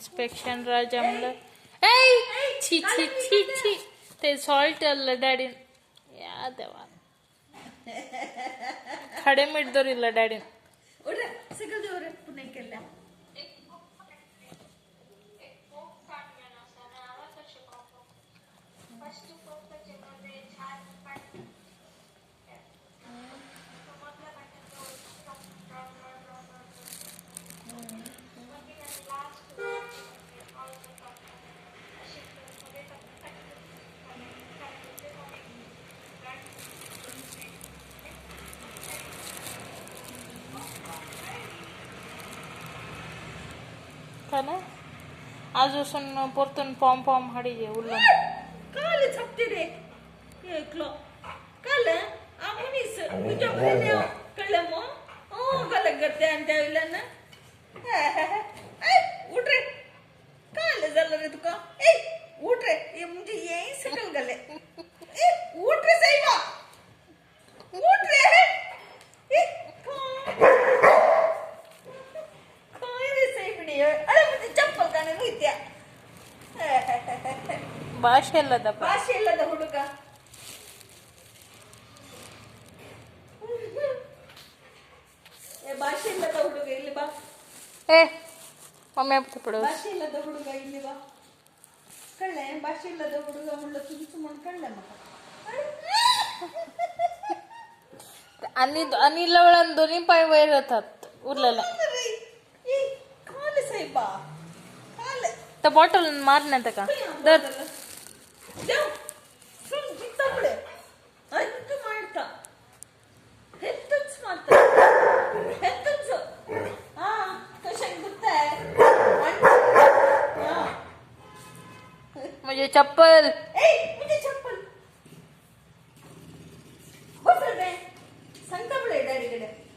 Inspection जमलं. ऐ छी छी छी छी ते सॉल्ट अल्ल डॅडीन या देवा खडे मीठ दोरिಲ್ಲ डॅडीन ना आजूसून पोरतून पॉम पॉम हाडीजे उल्लन काल छपते रे एकलो काल आमुनीस तुझ्या बहिणी कळलं मग ओ गलत करते आणि त्यावेळेला ना उठ रे काल झालं रे तुका ए उठ रे ये म्हणजे येई सकल गले ए उठ रे साईबा उठ रे ए काय रे साईबडी अरे म्हणजे चप्पल काने नुइत्या ಭಾಷೆಲ್ಲದ ಹುಡುಗ ಭಾಷೆ ಇಲ್ಲದ ಹುಡುಗ ಇಲ್ಲಿ ಬಾ ಏ ಮಮ್ಮಿ ಬಿಡು ಭಾಷೆ ಇಲ್ಲದ ಹುಡುಗ ಇಲ್ಲಿ ಬಾ ಕಳ್ಳೆ ಭಾಷೆ ಇಲ್ಲದ ಹುಡುಗ ಮುಳ್ಳ ತುಗಿಸ್ಕೊಂಡು ಕಳ್ಳೆ ಮಗ आणि लवळण दोन्ही पाय वर येतात उरलेला काल साहेबा काल तर बॉटल मारण्यात का दर ತಗೊಳ್ಳೆ ಅದಕ್ಕೆ ಮಾಡ್ತಾ ಹೆತ್ತನ್ಸ್ ಮಾಡ್ತಾ ಹೆತ್ತನ್ಸ್ ಹಾ कशाक गुत्ताय म्हणजे चप्पल ए